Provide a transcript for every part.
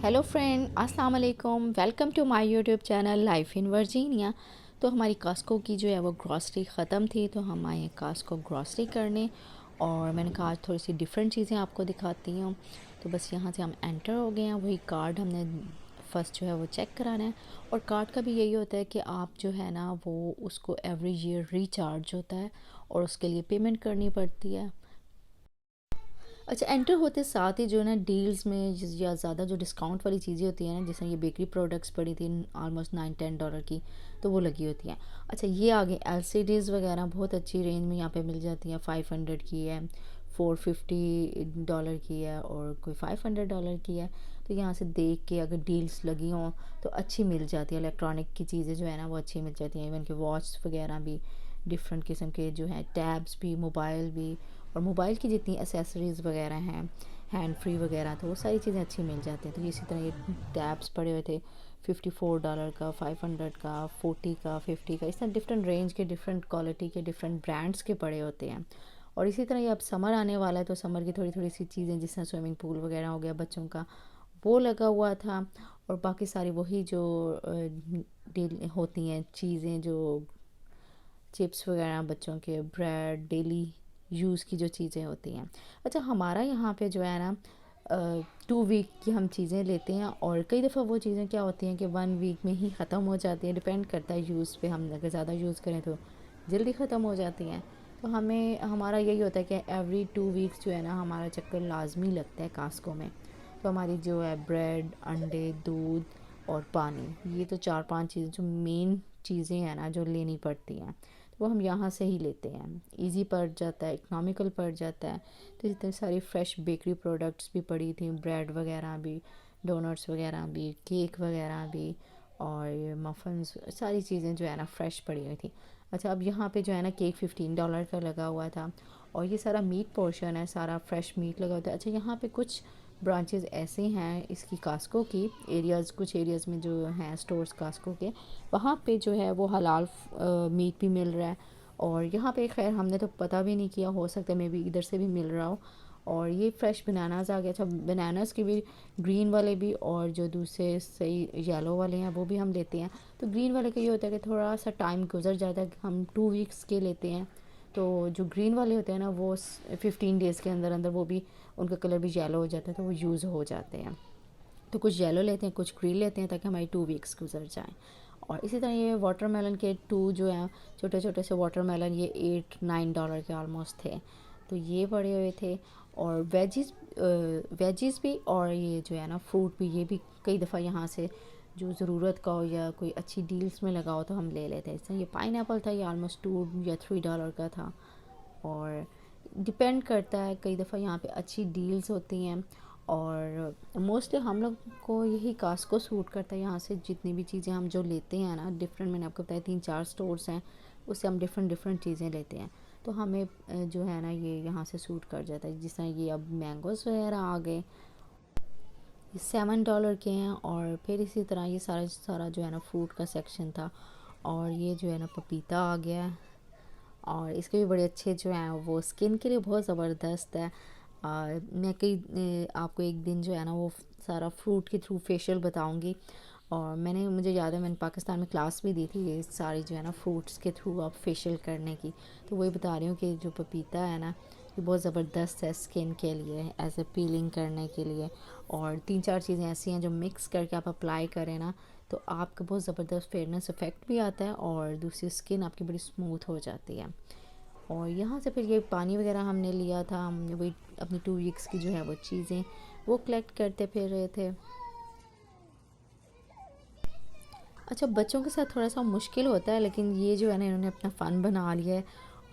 Hello friend, अस्सलाम वालेकुम। Welcome to my YouTube channel life in Virginia. तो हमारी कास्को की जो है वो ग्रॉसरी ख़त्म थी, तो हम आए कास्को ग्रॉसरी करने। और मैंने कहा आज थोड़ी सी डिफरेंट चीज़ें आपको दिखाती हूँ। तो बस यहाँ से हम एंटर हो गए हैं। वही कार्ड हमने फ़र्स्ट जो है वो चेक कराना है। और कार्ड का भी यही होता है कि आप जो है ना वो उसको एवरी ईयर रिचार्ज होता है और उसके लिए पेमेंट करनी पड़ती है। अच्छा, एंटर होते साथ ही जो है ना डील्स में या ज़्यादा जो डिस्काउंट वाली चीज़ें होती हैं ना, जैसे ये बेकरी प्रोडक्ट्स पड़ी थी ऑलमोस्ट $9-10 की, तो वो लगी होती हैं। अच्छा, ये आगे एलसीडीज़ वगैरह बहुत अच्छी रेंज में यहाँ पे मिल जाती हैं। 500 की है, $450 की है और कोई $500 की है। तो यहाँ से देख के अगर डील्स लगी हों तो अच्छी मिल जाती है। इलेक्ट्रॉनिक की चीज़ें जो है ना वो अच्छी मिल जाती हैं। इवन के वॉच वगैरह भी डिफरेंट किस्म के जो हैं, टैब्स भी, मोबाइल भी, और मोबाइल की जितनी एसेसरीज़ वगैरह हैं, हैंड फ्री वगैरह, तो वो सारी चीज़ें अच्छी मिल जाती हैं। तो इसी तरह ये टैब्स पड़े हुए थे $54 का, 500 का, 40 का, 50 का। इस तरह डिफरेंट रेंज के, डिफरेंट क्वालिटी के, डिफरेंट ब्रांड्स के पड़े होते हैं। और इसी तरह ये अब समर आने वाला है, तो समर की थोड़ी थोड़ी सी चीज़ें, जिस तरह स्विमिंग पूल वगैरह हो गया बच्चों का, वो लगा हुआ था। और बाकी सारी वही जो डील होती हैं चीज़ें, जो चिप्स वगैरह बच्चों के, ब्रेड, डेली यूज़ की जो चीज़ें होती हैं। अच्छा, हमारा यहाँ पे जो है ना 2 वीक की हम चीज़ें लेते हैं, और कई दफ़ा वो चीज़ें क्या होती हैं कि 1 वीक में ही ख़त्म हो जाती हैं। डिपेंड करता है यूज़ पे, हम अगर ज़्यादा यूज़ करें तो जल्दी ख़त्म हो जाती हैं। तो हमें हमारा यही होता है कि एवरी 2 वीक्स जो है ना हमारा चक्कर लाजमी लगता है कास्को में। तो हमारी जो है ब्रेड, अंडे, दूध और पानी, ये तो 4-5 चीज़ें जो मेन चीज़ें हैं ना जो लेनी पड़ती हैं, वो हम यहाँ से ही लेते हैं। इजी पड़ जाता है, इकोनॉमिकल पड़ जाता है। तो इतनी सारी फ्रेश बेकरी प्रोडक्ट्स भी पड़ी थी, ब्रेड वगैरह भी, डोनट्स वगैरह भी, केक वगैरह भी, और ये मफ़न्स, सारी चीज़ें जो है ना फ्रेश पड़ी हुई थी। अच्छा, अब यहाँ पे जो है ना केक $15 का लगा हुआ था, और ये सारा मीट पोर्शन है, सारा फ्रेश मीट लगा होता है। अच्छा, यहाँ पे कुछ ब्रांचेस ऐसे हैं इसकी कास्को की, एरियाज़, कुछ एरियाज़ में जो हैं स्टोर्स कास्को के, वहाँ पे जो है वो हलाल मीट भी मिल रहा है। और यहाँ पे खैर हमने तो पता भी नहीं किया, हो सकता है मे बी इधर से भी मिल रहा हो। और ये फ्रेश बनानास आ गया। अच्छा, बनानास के भी ग्रीन वाले भी, और जो दूसरे सही येलो वाले हैं वो भी हम लेते हैं। तो ग्रीन वाले का ये होता है कि थोड़ा सा टाइम गुजर जाता है, हम 2 वीक्स के लेते हैं। तो जो ग्रीन वाले होते हैं ना वो 15 डेज़ के अंदर अंदर वो भी, उनका कलर भी येलो हो जाता है, तो वो यूज़ हो जाते हैं। तो कुछ येलो लेते हैं, कुछ ग्रीन लेते हैं, ताकि हमारी 2 वीक्स गुजर जाएँ। और इसी तरह ये वाटरमेलन के 2 जो हैं छोटे छोटे से वाटरमेलन, ये $8-9 के ऑलमोस्ट थे। तो ये पड़े हुए थे। और वेजिज़ भी, और ये जो है ना फ्रूट भी, ये भी कई दफ़ा यहाँ से जो ज़रूरत का हो या कोई अच्छी डील्स में लगा हो तो हम ले लेते हैं। इससे ये पाइनएप्पल था, ये ऑलमोस्ट $2 या $3 का था। और डिपेंड करता है, कई दफ़ा यहाँ पे अच्छी डील्स होती हैं। और मोस्टली हम लोग को यही कास्को सूट करता है। यहाँ से जितनी भी चीज़ें हम जो लेते हैं ना डिफरेंट, मैंने आपको बताया 3-4 स्टोर्स हैं, उससे हम डिफरेंट डिफरेंट चीज़ें लेते हैं। तो हमें जो है ना ये यहाँ से सूट कर जाता है। जिस तरह ये अब मैंगोज़ वगैरह आ गए, ये $7 के हैं। और फिर इसी तरह ये सारा सारा जो है ना फ्रूट का सेक्शन था। और ये जो है ना पपीता आ गया है, और इसके भी बड़े अच्छे जो हैं वो स्किन के लिए बहुत ज़बरदस्त है। मैं आपको एक दिन जो है ना वो सारा फ्रूट के थ्रू फेशियल बताऊंगी। और मुझे याद है मैंने पाकिस्तान में क्लास भी दी थी ये सारी जो है ना फ्रूट्स के थ्रू आप फेशियल करने की। तो वही बता रही हूँ कि जो पपीता है ना ये बहुत ज़बरदस्त है स्किन के लिए, एज ए पीलिंग करने के लिए। और 3-4 चीज़ें ऐसी हैं जो मिक्स करके आप अप्लाई करें ना, तो आपका बहुत ज़बरदस्त फेयरनेस इफ़ेक्ट भी आता है, और दूसरी स्किन आपकी बड़ी स्मूथ हो जाती है। और यहाँ से फिर ये पानी वगैरह हमने लिया था, हमने वही अपनी 2 वीक्स की जो है वो चीज़ें वो कलेक्ट करते फिर रहे थे। अच्छा, बच्चों के साथ थोड़ा सा मुश्किल होता है, लेकिन ये जो है ना इन्होंने अपना फ़न बना लिया है।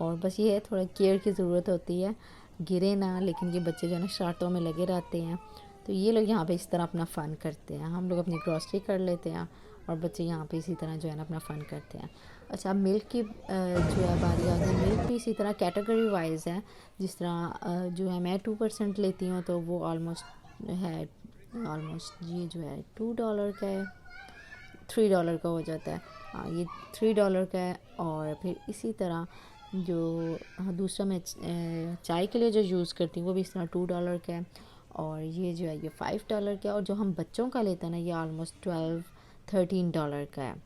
और बस ये है, थोड़ा केयर की ज़रूरत होती है, गिरे ना। लेकिन ये बच्चे जो है ना शरारतों में लगे रहते हैं। तो ये लोग यहाँ पे इस तरह अपना फ़न करते हैं, हम लोग अपनी ग्रॉसरी कर लेते हैं, और बच्चे यहाँ पे इसी तरह जो है ना अपना फ़न करते हैं। अच्छा, अब मिल्क की जो है बारी आ गई। मिल्क भी इसी तरह कैटेगरी वाइज है। जिस तरह जो है मैं 2% लेती हूँ, तो वो ऑलमोस्ट है, ऑलमोस्ट ये जो है $2 का है, $3 का हो जाता है। हाँ, ये $3 का है। और फिर इसी तरह जो, हाँ, दूसरा मैं चाय के लिए जो यूज़ करती हूँ वो भी इस तरह $2 का है। और ये जो है ये $5 का, और जो हम बच्चों का लेते हैं ना ये ऑलमोस्ट $12-13 का है।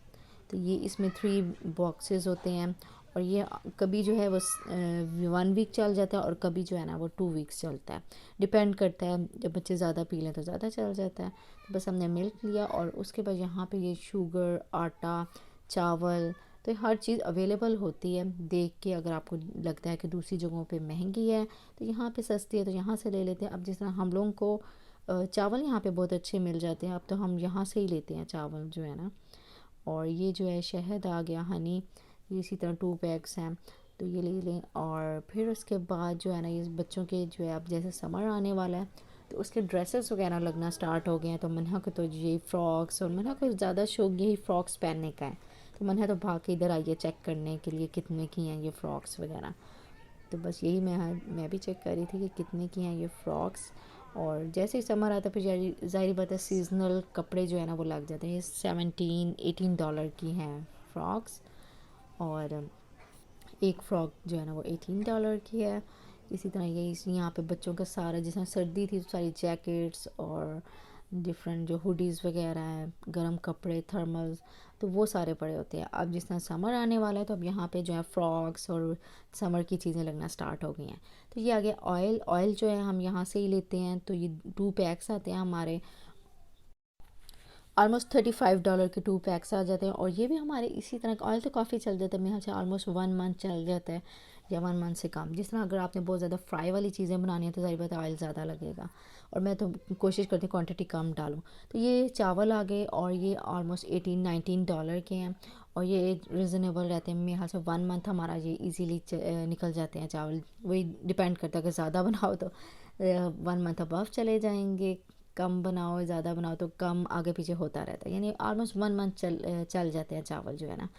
तो ये इसमें 3 बॉक्सेस होते हैं, और ये कभी जो है वो 1 वीक चल जाता है और कभी जो है ना वो 2 वीक्स चलता है, डिपेंड करता है। जब बच्चे ज़्यादा पी लें तो ज़्यादा चल जाता है। तो बस हमने मिल्क लिया, और उसके बाद यहाँ पे ये शुगर, आटा, चावल, तो हर चीज़ अवेलेबल होती है। देख के अगर आपको लगता है कि दूसरी जगहों पे महंगी है तो यहाँ पे सस्ती है तो यहाँ से ले लेते हैं। अब जिस तरह हम लोगों को चावल यहाँ पे बहुत अच्छे मिल जाते हैं, अब तो हम यहाँ से ही लेते हैं चावल जो है ना। और ये जो है शहद आ गया, हनी, ये इसी तरह 2 पैक्स हैं, तो ये ले लें। और फिर उसके बाद जो है ना ये बच्चों के जो है, अब जैसे समर आने वाला है तो उसके ड्रेसेस वगैरह लगना स्टार्ट हो गए हैं। तो मन्हा को तो ये फ़्रॉक्स, और मन्हा को ज़्यादा शौक यही फ़्रॉक्स पहनने का है। तो मन्हा तो भाग के इधर आइए चेक करने के लिए कितने की हैं ये फ़्रॉक्स वगैरह। तो बस यही मैं भी चेक कर रही थी कि कितने की हैं ये फ़्रॉक्स। और जैसे ही समर आता है फिर ज़ाहिर बात है सीज़नल कपड़े जो है ना वो लग जाते हैं। ये $17-18 की हैं फ़्रॉक्स, और एक फ़्रॉक जो है ना वो $18 की है। इसी तरह ये यहाँ पे बच्चों का सारा, जिस तरह सर्दी थी तो सारी जैकेट्स और डिफरेंट जो हुडीज़ वगैरह हैं, गर्म कपड़े, थर्मल्स, तो वो सारे पड़े होते हैं। अब जिस तरह समर आने वाला है तो अब यहाँ पे जो है फ़्रॉक्स और समर की चीज़ें लगना स्टार्ट हो गई हैं। तो ये आगे ऑयल जो है हम यहाँ से ही लेते हैं। तो ये 2 पैक्स आते हैं हमारे, ऑलमोस्ट $35 के 2 पैक्स आ जाते हैं। और ये भी हमारे इसी तरह का ऑयल तो काफ़ी चल जाता है, मेरे ख्याल से ऑलमोस्ट 1 मंथ चल जाता है, या 1 मंथ से कम। जिस तरह अगर आपने बहुत ज़्यादा फ्राई वाली चीज़ें बनानी है तो ज़ाहिर बात है ऑयल ज़्यादा लगेगा, और मैं तो कोशिश करती हूँ क्वांटिटी कम डालूँ। तो ये चावल आ गए, और ये ऑलमोस्ट $18-19 के हैं, और ये रिजनेबल रहते हैं। मेरे ख्याल से 1 मंथ हमारा ये ईजीली निकल जाते हैं चावल। वही डिपेंड करता है, अगर ज़्यादा बनाओ तो 1 मंथ अबव चले जाएंगे, कम बनाओ ज़्यादा बनाओ तो कम आगे पीछे होता रहता है। यानी ऑलमोस्ट 1 मंथ चल जाते हैं चावल जो है ना।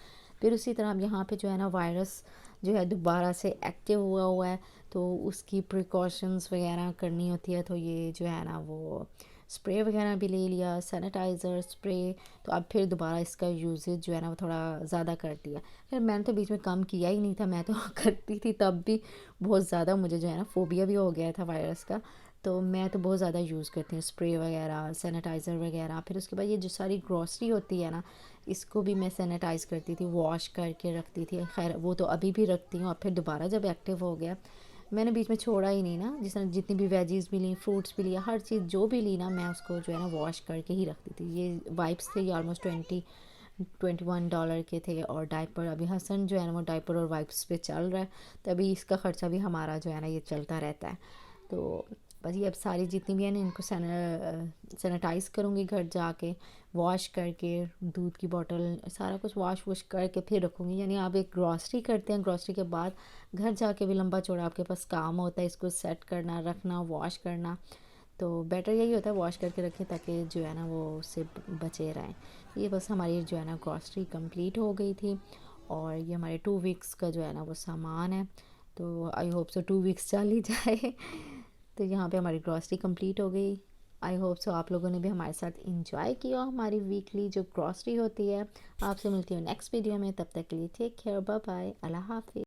फिर उसी तरह अब यहाँ पे जो है ना वायरस जो है दोबारा से एक्टिव हुआ है, तो उसकी प्रिकॉशंस वगैरह करनी होती है। तो ये जो है ना वो स्प्रे वगैरह भी ले लिया, सैनिटाइज़र स्प्रे। तो अब फिर दोबारा इसका यूजेज जो है ना वो थोड़ा ज़्यादा कर दिया। फिर मैंने तो बीच में कम किया ही नहीं था, मैं तो करती थी तब भी बहुत ज़्यादा मुझे जो है ना फ़ोबिया भी हो गया था वायरस का। तो मैं तो बहुत ज़्यादा यूज़ करती हूँ स्प्रे वगैरह, सैनिटाइज़र वगैरह। फिर उसके बाद ये जो सारी ग्रॉसरी होती है ना, इसको भी मैं सैनिटाइज़ करती थी, वॉश करके रखती थी। खैर वो तो अभी भी रखती हूँ, और फिर दोबारा जब एक्टिव हो गया मैंने बीच में छोड़ा ही नहीं ना। जिस तरह जितनी भी वेजीज़ भी ली, फ्रूट्स भी लिया, हर चीज़ जो भी ली ना मैं उसको जो है ना वॉश करके ही रखती थी। ये वाइप्स थे, ये ऑलमोस्ट $21 के थे। और डायपर, अभी हसन जो है ना वो डायपर और वाइप्स पे चल रहा है, तभी इसका ख़र्चा भी हमारा जो है ना ये चलता रहता है। तो बस ये अब सारी जितनी भी हैं ना इनको सैनिटाइज़ करूँगी घर जाके, वॉश करके, दूध की बॉटल सारा कुछ वॉश वॉश करके फिर रखूँगी। यानी आप एक ग्रॉसरी करते हैं, ग्रॉसरी के बाद घर जाके भी लंबा चौड़ा आपके पास काम होता है इसको सेट करना, रखना, वॉश करना। तो बेटर यही होता है वॉश करके रखें ताकि जो है ना वो उससे बचे रहें। ये बस हमारी जो है ना ग्रॉसरी कंप्लीट हो गई थी, और ये हमारे 2 वीक्स का जो है ना वो सामान है। तो आई होप सो 2 वीक्स चल ही जाए। तो यहाँ पे हमारी ग्रॉसरी कंप्लीट हो गई। आई होप सो आप लोगों ने भी हमारे साथ इंजॉय किया हमारी वीकली जो ग्रॉसरी होती है। आपसे मिलती हूँ नेक्स्ट वीडियो में, तब तक के लिए टेक केयर, बाय बाय, अल्लाह हाफिज़।